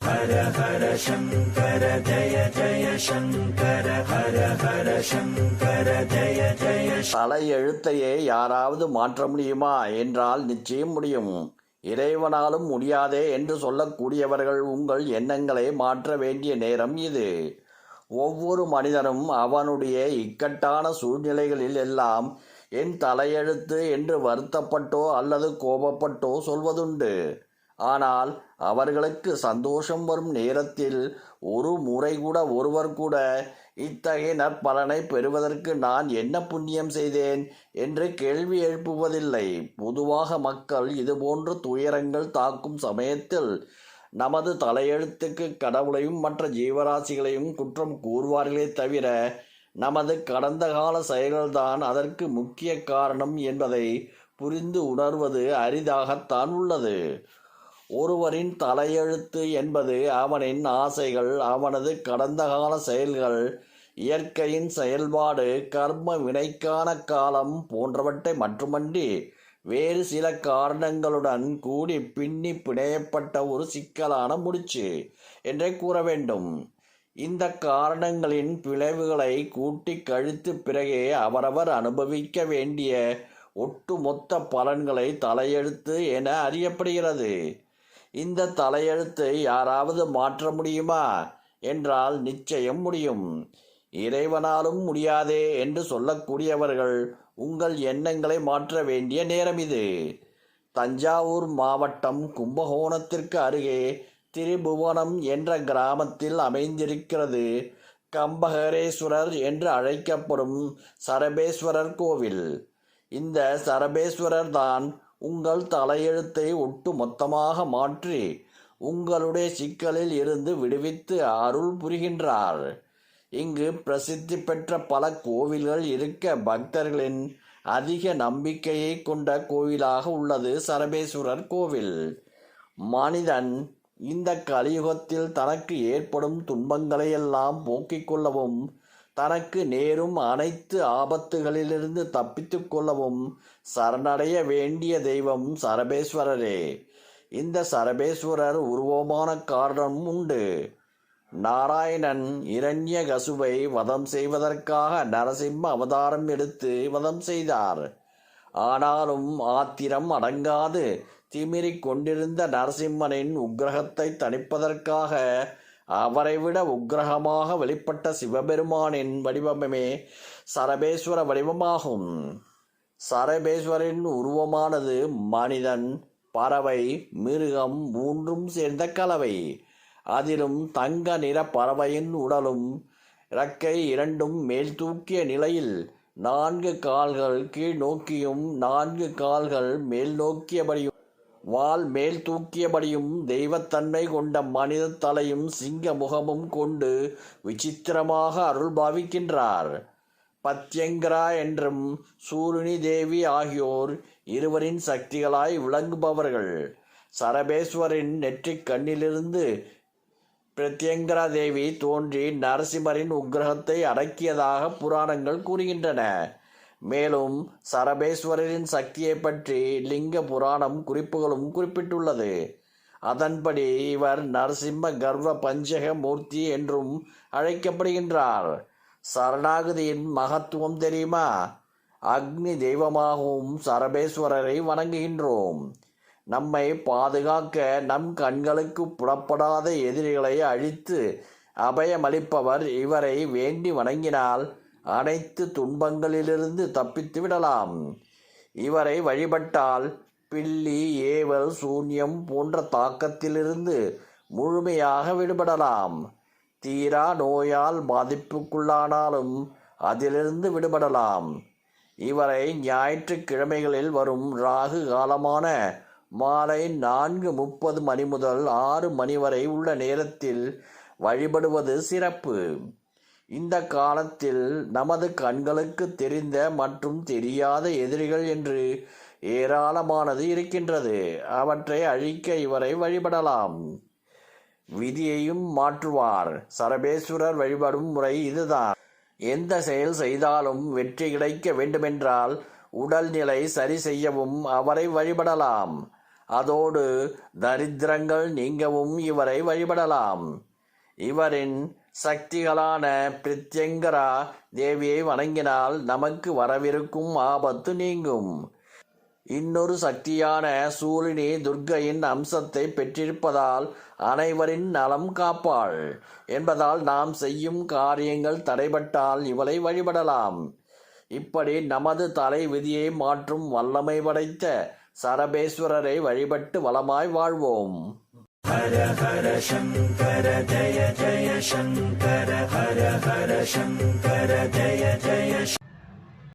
ஹர ஹர சங்கர ஜய ஜய சங்கர ஹர ஹர சங்கர ஜய ஜய. தலையெழுத்தையே யாராவது மாற்ற முடியுமா என்றால் நிச்சயம் முடியும். இறைவனாலும் முடியாதே என்று சொல்லக்கூடியவர்கள் உங்கள் எண்ணங்களை மாற்ற வேண்டிய நேரம் இது. ஒவ்வொரு மனிதனும் அவனுடைய இக்கட்டான சூழ்நிலைகளில் எல்லாம் என் தலையெழுத்து என்று வருத்தப்பட்டோ அல்லது கோபப்பட்டோ சொல்வதுண்டு. ஆனால் அவர்களுக்கு சந்தோஷம் வரும் நேரத்தில் ஒரு முறை கூட ஒருவர் கூட இத்தகைய நற்பலனை பெறுவதற்கு நான் என்ன புண்ணியம் செய்தேன் என்று கேள்வி எழுப்புவதில்லை. பொதுவாக மக்கள் இதுபோன்ற துயரங்கள் தாக்கும் சமயத்தில் நமது தலையெழுத்துக்கு கடவுளையும் மற்ற ஜீவராசிகளையும் குற்றம் கூறுவார்களே தவிர நமது கடந்த கால செயல்கள்தான் அதற்கு முக்கிய காரணம் என்பதை புரிந்து உணர்வது அரிதாகத்தான் உள்ளது. ஒருவரின் தலையெழுத்து என்பது அவனின் ஆசைகள், அவனது கடந்த கால செயல்கள், இயற்கையின் செயல்பாடு, கர்ம வினைக்கான காலம் போன்றவற்றை மட்டுமன்றி வேறு சில காரணங்களுடன் கூடி பின்னி பிணையப்பட்ட ஒரு சிக்கலான முடிச்சு என்றே கூற வேண்டும். இந்த காரணங்களின் விளைவுகளை கூட்டி கழித்து பிறகே அவரவர் அனுபவிக்க வேண்டிய ஒட்டுமொத்த பலன்களை தலையெழுத்து என அறியப்படுகிறது. இந்த தலையெழுத்தை யாராவது மாற்ற முடியுமா என்றால் நிச்சயம் முடியும். இறைவனாலும் முடியாதே என்று சொல்லக்கூடியவர்கள் உங்கள் எண்ணங்களை மாற்ற வேண்டிய நேரம் இது. தஞ்சாவூர் மாவட்டம் கும்பகோணத்திற்கு அருகே திரிபுவனம் என்ற கிராமத்தில் அமைந்திருக்கிறது கம்பகரேஸ்வரர் என்று அழைக்கப்படும் சரபேஸ்வரர் கோவில். இந்த சரபேஸ்வரர் தான் உங்கள் தலையெழுத்தை ஒட்டு மொத்தமாக மாற்றி உங்களுடைய சிக்கலில் இருந்து விடுவித்து அருள் புரிகின்றார். இங்கு பிரசித்தி பெற்ற பல கோவில்கள் இருக்க பக்தர்களின் அதிக நம்பிக்கையை கொண்ட கோவிலாக உள்ளது சரபேஸ்வரர் கோவில். மனிதன் இந்த கலியுகத்தில் தனக்கு ஏற்படும் துன்பங்களையெல்லாம் போக்கிக் கொள்ளவும் தனக்கு நேரும் அனைத்து ஆபத்துகளிலிருந்து தப்பித்து கொள்ளவும் சரணடைய வேண்டிய தெய்வம் சரபேஸ்வரரே. இந்த சரபேஸ்வரர் உருவமான காரணம் உண்டு. நாராயணன் இரண்யகசுவை வதம் செய்வதற்காக நரசிம்ம அவதாரம் எடுத்து வதம் செய்தார். ஆனாலும் ஆத்திரம் அடங்காது திமிரிக் கொண்டிருந்த நரசிம்மனின் உக்கிரகத்தை தணிப்பதற்காக அவரை விட உக்கிரகமாக வெளிப்பட்ட சிவபெருமானின் வடிவமே சரபேஸ்வர வடிவமாகும். சரபேஸ்வரின் உருவமானது மனிதன், பறவை, மிருகம் மூன்றும் சேர்ந்த கலவை. அதிலும் தங்க நிற பறவையின் உடலும் இறக்கை இரண்டும் மேல் தூக்கிய நிலையில் 4 கால்கள் கீழ் நோக்கியும் 4 கால்கள் மேல் நோக்கியபடியும் வால் மேல் தூக்கியபடியும் தெய்வத்தன்மை கொண்ட மனித தலையும் சிங்க முகமும் கொண்டு விசித்திரமாக அருள் பாவிக்கின்றார். பத்யங்கரா என்றும் சூரினி தேவி ஆகியோர் இருவரின் சக்திகளாய் விளங்குபவர்கள். சரபேஸ்வரின் நெற்றிக் கண்ணிலிருந்து பிரத்யங்கரா தேவி தோன்றி நரசிம்மரின் உக்கிரகத்தை அடக்கியதாக புராணங்கள் கூறுகின்றன. மேலும் சரபேஸ்வரரின் சக்தியை பற்றி லிங்க புராணம் குறிப்புகளும் குறிப்பிட்டுள்ளது. அதன்படி இவர் நரசிம்ம கர்வ பஞ்சக மூர்த்தி என்றும் அழைக்கப்படுகின்றார். சரணாகதியின் மகத்துவம் தெரியுமா? அக்னி தெய்வமாகவும் சரபேஸ்வரரை வணங்குகின்றோம். நம்மை பாதுகாக்க நம் கண்களுக்கு புலப்படாத எதிரிகளை அழித்து அபயமளிப்பவர். இவரை வேண்டி வணங்கினால் அனைத்து துன்பங்களிலிருந்து தப்பித்து விடலாம். இவரை வழிபட்டால் பில்லி, ஏவல், சூன்யம் போன்ற தாக்கத்திலிருந்து முழுமையாக விடுபடலாம். தீரா நோயால் பாதிப்புக்குள்ளானாலும் அதிலிருந்து விடுபடலாம். இவரை ஞாயிற்றுக்கிழமைகளில் வரும் ராகு காலமான மாலை 4:30 மணி முதல் 6 மணி வரை உள்ள நேரத்தில் வழிபடுவது சிறப்பு. இந்த காலத்தில் நமது கண்களுக்கு தெரிந்த மற்றும் தெரியாத எதிரிகள் என்று ஏராளமானது இருக்கின்றது. அவற்றை அழிக்க இவரை வழிபடலாம். விதியையும் மாற்றுவார். சரபேஸ்வரர் வழிபடும் முறை இதுதான். எந்த செயல் செய்தாலும் வெற்றி கிடைக்க வேண்டுமென்றால் உடல்நிலை சரி செய்யவும் அவரை வழிபடலாம். அதோடு தரித்திரங்கள் நீங்கவும் இவரை வழிபடலாம். இவரின் சக்திகளான பிரித்யங்கரா தேவியை வணங்கினால் நமக்கு வரவிருக்கும் ஆபத்து நீங்கும். இன்னொரு சக்தியான சூலினி துர்க்கையின் அம்சத்தை பெற்றிருப்பதால் அனைவரின் நலம் காப்பாள் என்பதால் நாம் செய்யும் காரியங்கள் தடைபட்டால் இவளை வழிபடலாம். இப்படி நமது தலை விதியை மாற்றும் வல்லமை படைத்த சரபேஸ்வரரை வழிபட்டு வளமாய் வாழ்வோம். ஹர ஹர சங்கர ஜய ஜய சங்கர ஹர ஹர சங்கர ஜய ஜய